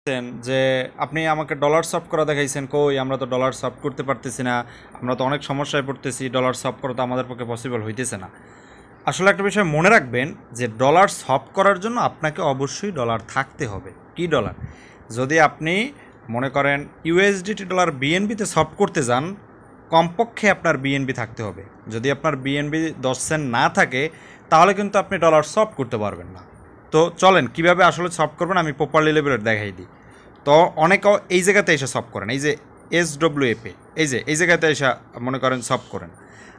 যে আপনি আমাকে ডলার সফট করা দেখাইছেন, কই আমরা তো ডলার সফট করতে পারতেছি না, আমরা তো অনেক সমস্যায় পড়তেছি, ডলার সফট করা তো আমাদের পক্ষে পসিবল হইতেছে না। আসলে একটা বিষয় মনে রাখবেন যে ডলার সফট করার জন্য আপনাকে অবশ্যই ডলার থাকতে হবে। কি ডলার? যদি আপনি মনে করেন ইউএসডিটি ডলার বিএনবিতে সফট করতে যান, কমপক্ষে আপনার বিএনবি থাকতে হবে। যদি আপনার বিএনবি 10 সেন্ট না থাকে তাহলে কিন্তু আপনি ডলার সফট করতে পারবেন না। তো চলেন কীভাবে আসলে সফট করবেন আমি প্রপারলি লেভেলের দেখাই দিই। তো অনেকে এই জায়গাতে এসে সফট করেন, এই যে SWFA, এই জায়গাতে এসে মনে করেন সফট করেন।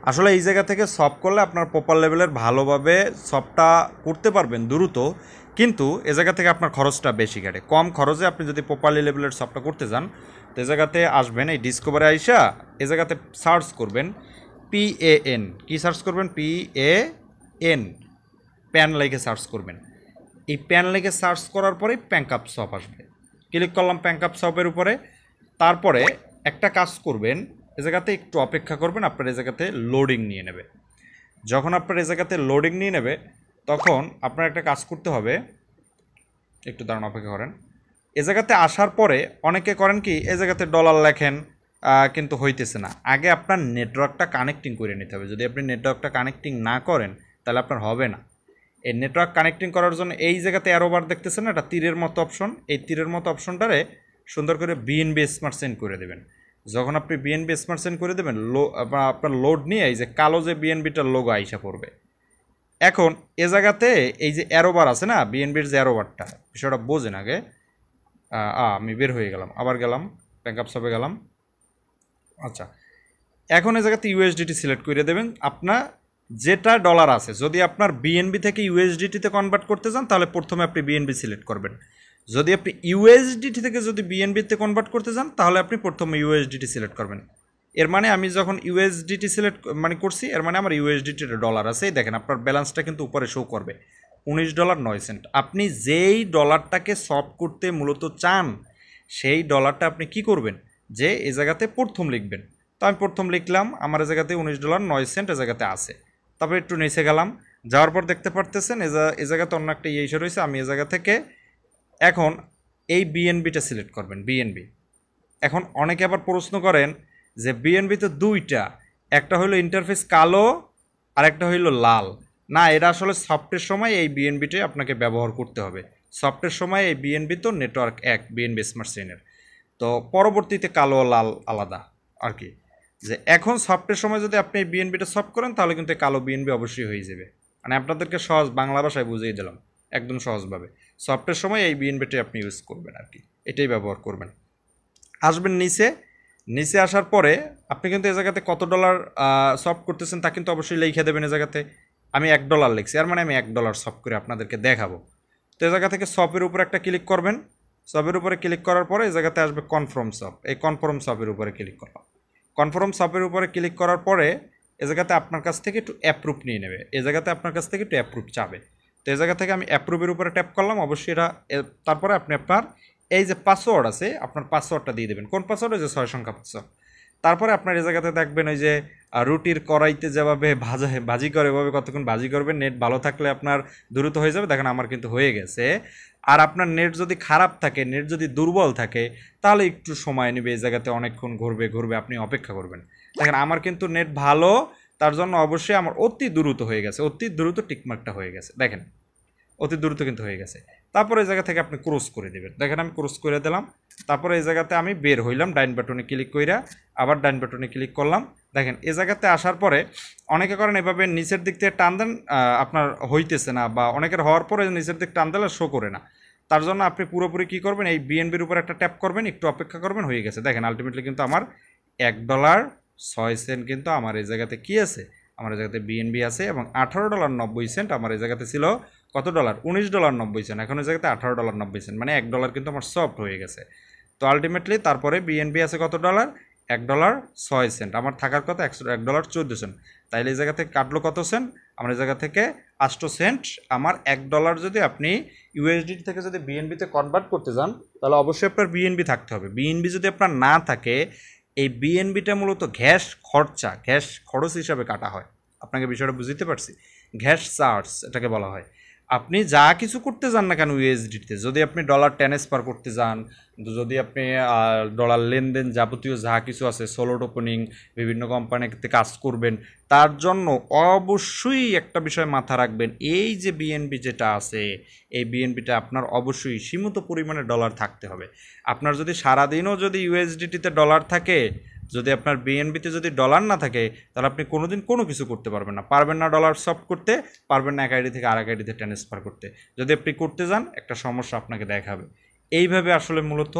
আসলে এই জায়গা থেকে সফট করলে আপনার প্রপার লেভেলের ভালোভাবে সফটটা করতে পারবেন দ্রুত, কিন্তু এ জায়গা থেকে আপনার খরচটা বেশি কাটে। কম খরচে আপনি যদি প্রপারলি লেভেলের সফটটা করতে যান তো এ জায়গাতে আসবেন, এই ডিসকভারে আইসা এ জায়গাতে সার্চ করবেন PAN। কি সার্চ করবেন? PAN, প্যান লেগে সার্চ করবেন। এই প্যান লেগে সার্চ করার পরে প্যাঙ্ক আপ শপ আসবে। ক্লিক করলাম প্যাঙ্ক আপ শপের উপরে। তারপরে একটা কাজ করবেন, এ জায়গাতে একটু অপেক্ষা করবেন, আপনার এ জায়গাতে লোডিং নিয়ে নেবে। যখন আপনার এ জায়গাতে লোডিং নিয়ে নেবে তখন আপনার একটা কাজ করতে হবে, একটু দাঁড়ান অপেক্ষা করেন। এ জায়গাতে আসার পরে অনেকে করেন কি, এ জায়গাতে ডলার লেখেন কিন্তু হইতেছে না। আগে আপনার নেটওয়ার্কটা কানেক্টিং করে নিতে হবে। যদি আপনি নেটওয়ার্কটা কানেক্টিং না করেন তাহলে আপনার হবে না। এই নেটওয়ার্ক কানেক্টিং করার জন্য এই জায়গাতে অ্যারোবার দেখতেছেন না, এটা তীরের মতো অপশন, এই তীরের মতো অপশনটারে সুন্দর করে বিএনবি স্মার্ট সেন্ড করে দেবেন। যখন আপনি বিএনবি স্মার্ট সেন্ড করে দেবেন, আপনার লোড নিয়ে এই যে কালো যে বিএনবিটার লোগো আইসা পড়বে। এখন এ জায়গাতে এই যে অ্যারোবার আছে না, বিএনবির যে অ্যারোবারটা, বিষয়টা বোঝেন আগে। আমি বের হয়ে গেলাম, আবার গেলাম ব্যাঙ্ক আপ শপে গেলাম। আচ্ছা, এখন এই জায়গাতে ইউএসডিটি সিলেক্ট করে দেবেন। আপনার যেটা ডলার আছে, যদি আপনার বিএনবি থেকে ইউএসডিটিতে কনভার্ট করতে চান তাহলে প্রথমে আপনি বিএনবি সিলেক্ট করবেন। যদি আপনি ইউএসডিটি থেকে যদি বিএনবিতে কনভার্ট করতে চান তাহলে আপনি প্রথমে ইউএসডিটি সিলেক্ট করবেন। এর মানে আমি যখন ইউএসডিটি সিলেক্ট করছি, এর মানে আমার ইউএসডিটির ডলার আছে। দেখেন আপনার ব্যালেন্সটা কিন্তু উপরে শো করবে $19.09। আপনি যেই ডলারটাকে সফট করতে মূলত চান সেই ডলারটা আপনি কি করবেন, যে এই জায়গাতে প্রথম লিখবেন। তো আমি প্রথম লিখলাম, আমার এই জায়গাতে $19.09 এ জায়গাতে আছে। তারপরে একটু নিচে গেলাম, যাওয়ার পর দেখতে পারতেছেন এ জায়গাতে অন্য একটা ইয়ে রয়েছে। আমি এ জায়গা থেকে এখন এই বিএনবিটা সিলেক্ট করবেন, বিএনবি। এখন অনেকে আবার প্রশ্ন করেন যে বিএনবি তো দুইটা, একটা হইলো ইন্টারফেস কালো আর একটা হইলো লাল। না, এটা আসলে সফটের সময় এই বিএনবিটাই আপনাকে ব্যবহার করতে হবে। সফটের সময় এই বিএনবি তো নেটওয়ার্ক এক, বিএনবি স্মার্ট চেইনের। তো পরবর্তীতে কালো লাল আলাদা আর কি। যে এখন সফটের সময় যদি আপনি এই বিএনবিটা সফট করেন তাহলে কিন্তু কালো বিএনবি অবশ্যই হয়ে যাবে। মানে আপনাদেরকে সহজ বাংলা ভাষায় বুঝিয়ে দিলাম একদম সহজভাবে। সফটের সময় এই বিএনবিটাই আপনি ইউজ করবেন আর কি, এটাই ব্যবহার করবেন। আসবেন নিচে, নিচে আসার পরে আপনি কিন্তু এ জায়গাতে কত ডলার সফট করতেছেন তা কিন্তু অবশ্যই লিখে দেবেন। এ জায়গাতে আমি $1 লিখছি, আর মানে আমি $1 সফট করে আপনাদেরকে দেখাবো। তো এ জায়গা থেকে শপের উপরে একটা ক্লিক করবেন। শপের উপরে ক্লিক করার পরে এই জায়গাতে আসবে কনফার্ম শপ। এই কনফার্ম শপের উপরে ক্লিক করলাম। কনফার্ম শপের উপরে ক্লিক করার পরে এ জায়গাতে আপনার কাছ থেকে একটু অ্যাপ্রুভ নিয়ে নেবে। এই জায়গাতে আপনার কাছ থেকে একটু অ্যাপ্রুভ চাবে। তো এই জায়গা থেকে আমি অ্যাপ্রুভের উপরে ট্যাপ করলাম। অবশ্যই এটা তারপরে আপনি আপনার এই যে পাসওয়ার্ড আছে, আপনার পাসওয়ার্ডটা দিয়ে দেবেন। কোন পাসওয়ার্ড? ওই যে 6 সংখ্যা পাসওয়ার্ড। তারপরে আপনার এই জায়গাতে দেখবেন ওই যে রুটির কড়াইতে যেভাবে ভাজি করে এভাবে কতক্ষণ ভাজি করবেন। নেট ভালো থাকলে আপনার দ্রুত হয়ে যাবে। দেখেন আমার কিন্তু হয়ে গেছে। আর আপনার নেট যদি খারাপ থাকে, নেট যদি দুর্বল থাকে তাহলে একটু সময় নেবে। এই জায়গাতে অনেকক্ষণ ঘুরবে, আপনি অপেক্ষা করবেন। দেখেন আমার কিন্তু নেট ভালো, তার জন্য অবশ্যই আমার অতি দ্রুত হয়ে গেছে, অতি দ্রুত টিকমার্কটা হয়ে গেছে। দেখেন অতি দ্রুত কিন্তু হয়ে গেছে। তারপরে এই জায়গা থেকে আপনি ক্রস করে দেবেন। দেখেন আমি ক্রস করে দিলাম। তারপরে এই জায়গাতে আমি বের হইলাম, ডাইন বাটনে ক্লিক কইরা আবার ডাইন বাটনে ক্লিক করলাম। দেখেন এই জায়গাতে আসার পরে অনেকে করেন এভাবে নিচের দিক থেকে টান দেন, আপনার হইতেছে না, বা অনেকের হওয়ার পরে নিচের দিক টান দিলে শো করে না। তার জন্য আপনি পুরোপুরি কী করবেন, এই বিএনবির উপর একটা ট্যাপ করবেন, একটু অপেক্ষা করবেন, হয়ে গেছে। দেখেন আলটিমেটলি কিন্তু আমার $1.06 কিন্তু আমার এই জায়গাতে কী আছে, আমার এই জায়গাতে বিএনবি আছে। এবং $18.90 আমার এই জায়গাতে ছিল কত ডলার? $19.90। এখন এই জায়গাতে $18.90, মানে $1 কিন্তু আমার সফট হয়ে গেছে। তো আলটিমেটলি তারপরে বিএনবি আছে কত ডলার? $1.06। আমার থাকার কথা $1.14। তাইলে এই জায়গা থেকে কাটলো কত সেন্ট? আমার এই জায়গা থেকে 8 সেন্ট। আমার $1 যদি আপনি ইউএসডি থেকে যদি বিএনবিতে কনভার্ট করতে যান তাহলে অবশ্যই আপনার বিএনবি থাকতে হবে। বিএনবি যদি আপনার না থাকে, এই বিএনবিটা মূলত গ্যাস খরচ হিসাবে কাটা হয়। আপনাকে বিষয়টা বুঝতে পারছি, গ্যাস চার্জ এটাকে বলা হয়। আপনি যা কিছু করতে যান না কেন ইউএসডিতে, যদি আপনি ডলার ট্রান্সফার করতে যান, যদি আপনি ডলার লেনদেন যাবতীয় যা কিছু আছে, সোলোড ওপেনিং, বিভিন্ন কোম্পানিতে কাজ করবেন, তার জন্য অবশ্যই একটা বিষয় মাথা রাখবেন, এই যে বিএনবি যেটা আছে, এই বিএনবিটা আপনার অবশ্যই সীমিত পরিমাণে ডলার থাকতে হবে। আপনার যদি সারাদিনও যদি ইউএসডিটিতে ডলার থাকে, যদি আপনার বিএনবিতে যদি ডলার না থাকে, তাহলে আপনি কোনোদিন কোনো কিছু করতে পারবেন না। পারবেন না ডলার সফট করতে, পারবেন না এক আইডি থেকে আরেক আইডিতে ট্রান্সফার করতে। যদি আপনি করতে যান, একটা সমস্যা আপনাকে দেখাবে। এইভাবে আসলে মূলত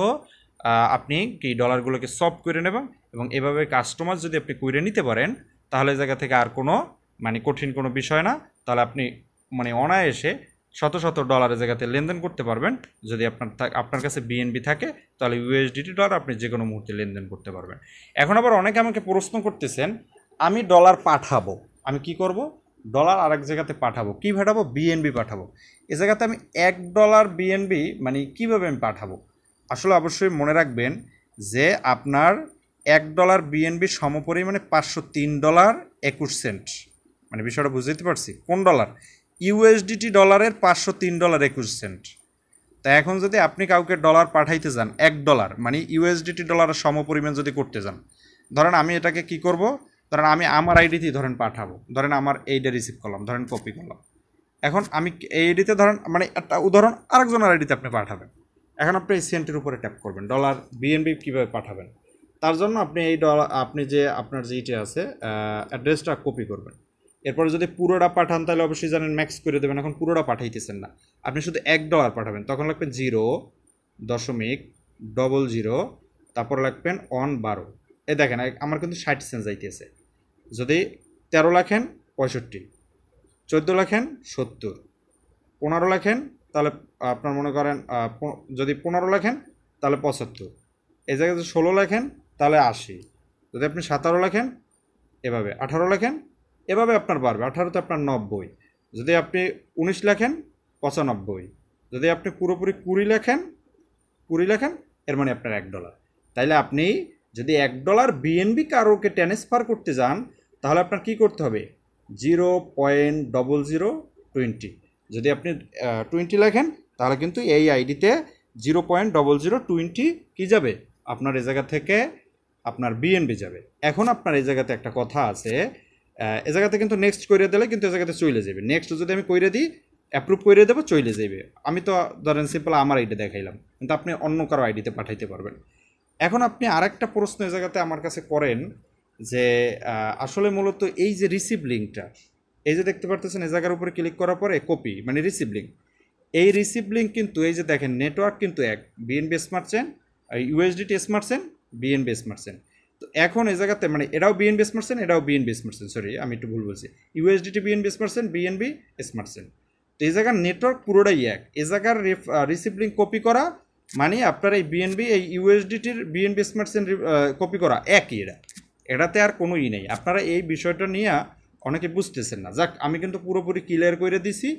আপনি কি ডলারগুলোকে সফট করে নেবেন, এবং এভাবে কাস্টমার যদি আপনি কইরে নিতে পারেন, তাহলে এই জায়গা থেকে আর কোনো মানে কঠিন কোনো বিষয় না। তাহলে আপনি মানে অনায়াসে শত শত ডলারের জায়গাতে লেনদেন করতে পারবেন। যদি আপনার কাছে বিএনবি থাকে, তাহলে ইউএসডিটি ডলার আপনি যে কোনো মুহূর্তে লেনদেন করতে পারবেন। এখন আবার অনেকে আমাকে প্রশ্ন করতেছেন, আমি ডলার পাঠাবো, আমি কি করব? ডলার আরেক জায়গাতে পাঠাবো, কী পাঠাবো? বিএনবি পাঠাবো। এ জায়গাতে আমি $1 বিএনবি মানে কীভাবে আমি পাঠাবো? আসলে অবশ্যই মনে রাখবেন যে আপনার $1 বিএনবি সমপরিমাণে $503.21, মানে বিষয়টা বুঝতে পারছি? কোন ডলার? ইউএসডিটি ডলারের $503.21। তা এখন যদি আপনি কাউকে ডলার পাঠাইতে যান, $1 মানে ইউএসডিটি ডলারের সমপরিমাণ যদি করতে যান, ধরেন আমি এটাকে কি করব, ধরেন আমি আমার আইডিতেই ধরেন পাঠাবো, ধরেন আমার এইটা রিসিভ করলাম, ধরেন কপি করলাম। এখন আমি এই আইডিতে ধরেন মানে একটা উদাহরণ, আরেকজনের আইডিতে আপনি পাঠাবেন। এখন আপনি এই সেন্টের উপরে ট্যাপ করবেন, ডলার বিএনবি কীভাবে পাঠাবেন। তার জন্য আপনি এই ডলার, আপনি যে আপনার যেইটা আছে অ্যাড্রেসটা কপি করবেন। এরপরে যদি পুরোটা পাঠান, তাহলে অবশ্যই জানেন ম্যাক্স করে দেবেন। এখন পুরোটা পাঠাইতেছেন না, আপনি শুধু $1 পাঠাবেন, তখন লাগবেন 0.00, তারপর লাগবেন 112। এই দেখেন আমার কিন্তু 60 সেন্ট যাইতেছে। যদি 13 লাখেন 65, 14 লাখেন 70, 15 লাখেন তাহলে আপনার মনে করেন যদি 15 লাখেন তাহলে 75, এই জায়গায় যদি 16 লাখেন তাহলে 80, যদি আপনি 17 লাখেন এভাবে, 18 লাখেন এভাবে আপনার বাড়বে, 18তে আপনার 90, যদি আপনি 19 লাখেন 95, যদি আপনি পুরোপুরি 20 লাখেন এর মানে আপনার $1। তাইলে আপনি যদি $1 বিএনবি কারোকে ট্রান্সফার করতে যান, তাহলে আপনার কি করতে হবে? 0.0020। যদি আপনি 20 লাখেন, তাহলে কিন্তু এই আইডিতে 0.0020 কি যাবে? আপনার এই জায়গা থেকে আপনার বিএনবি যাবে। এখন আপনার এই জায়গাতে একটা কথা আছে, এ জায়গাতে কিন্তু নেক্সট করে দিলে কিন্তু এ জায়গাতে চলে যাবে। নেক্সট যদি আমি কইরে দিই, অ্যাপ্রুভ করে দেবো, চলে যাবে। আমি তো ধরেন সিম্পল আমার আইডি দেখাইলাম, কিন্তু আপনি অন্য কারো আইডিতে পাঠাইতে পারবেন। এখন আপনি আরেকটা প্রশ্ন এ জায়গাতে আমার কাছে করেন যে আসলে মূলত এই যে রিসিভ লিঙ্কটা, এই যে দেখতে পারতেছেন এই জায়গার উপরে ক্লিক করার পরে কপি মানে রিসিভ লিঙ্ক, এই রিসিভ লিঙ্ক কিন্তু এই যে দেখেন নেটওয়ার্ক কিন্তু এক, BNB smart chain, USDT smart chain, BNB smart chain. তো এখন এই জায়গাতে মানে এটাও বিএনবি স্মার্ট চেন, এটাও বিএনবি স্মার্ট চেন, সরি আমি একটু ভুল বলছি, USDT BNB smart chain, BNB smart chain. তো এই জায়গার নেটওয়ার্ক পুরোটাই এক। এই জায়গার রিসিভ লিঙ্ক কপি করা মানে আপনার এই বিএনবি এই ইউএসডিটির বিএনবি স্মার্ট চেন কপি করা একই, এটাতে আর কোনো নেই। আপনারা এই বিষয়টা নিয়ে অনেকে বুঝতেছেন না। যাক, আমি কিন্তু পুরোপুরি ক্লিয়ার করে দিছি।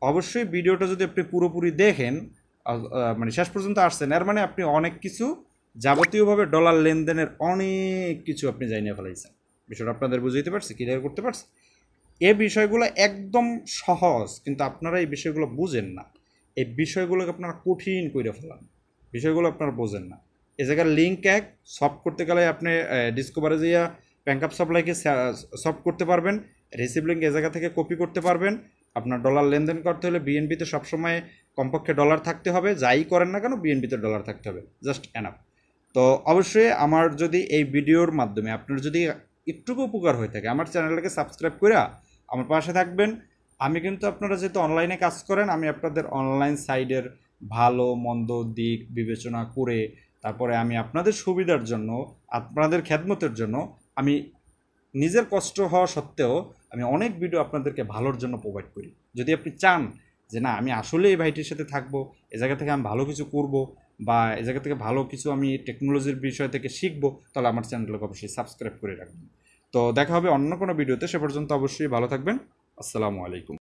অবশ্যই ভিডিওটা যদি আপনি পুরোপুরি দেখেন, মানে শেষ পর্যন্ত আসছেন, এর মানে আপনি অনেক কিছু যাবতীয়ভাবে ডলার লেনদেনের অনেক কিছু আপনি জানিয়ে ফেলাইছেন। বিষয়টা আপনাদের বুঝাইতে পারছি, ক্লিয়ার করতে পারছি? এই বিষয়গুলো একদম সহজ, কিন্তু আপনারা এই বিষয়গুলো বুঝেন না। এই বিষয়গুলোকে আপনারা কঠিন করে ফেলান, বিষয়গুলো আপনারা বোঝেন না। এই জায়গার লিঙ্ক এক সফট করতে গেলে আপনি ডিসকভারে যাইয়া ব্যাংকআপ সাপ্লাইকে সফট করতে পারবেন। রিসিভ লিঙ্ক এ জায়গা থেকে কপি করতে পারবেন। আপনার ডলার লেনদেন করতে হলে বিএনবিতে সবসময় কমপক্ষে ডলার থাকতে হবে, যাই করেন না কেন বিএনবিতে ডলার থাকতে হবে, জাস্ট এনাফ। তো অবশ্যই আমার যদি এই ভিডিওর মাধ্যমে আপনার যদি একটুকু উপকার হয়ে থাকে, আমার চ্যানেলটাকে সাবস্ক্রাইব করে আমার পাশে থাকবেন। আমি কিন্তু আপনারা যেহেতু অনলাইনে কাজ করেন, আমি আপনাদের অনলাইন সাইডের ভালো মন্দ দিক বিবেচনা করে তারপরে আমি আপনাদের সুবিধার জন্য, আপনাদের খেদমতের জন্য আমি নিজের কষ্ট হওয়া সত্ত্বেও আমি অনেক ভিডিও আপনাদেরকে ভালোর জন্য প্রোভাইড করি। যদি আপনি চান যে না আমি আসলে এই ভাইটির সাথে থাকবো, এ জায়গা থেকে আমি ভালো কিছু করব, বা এ জায়গা থেকে ভালো কিছু আমি টেকনোলজির বিষয় থেকে শিখবো, তাহলে আমার চ্যানেলটাকে অবশ্যই সাবস্ক্রাইব করে রাখবেন। তো দেখা হবে অন্য কোনো ভিডিওতে, সে পর্যন্ত অবশ্যই ভালো থাকবেন। আসসালামু আলাইকুম।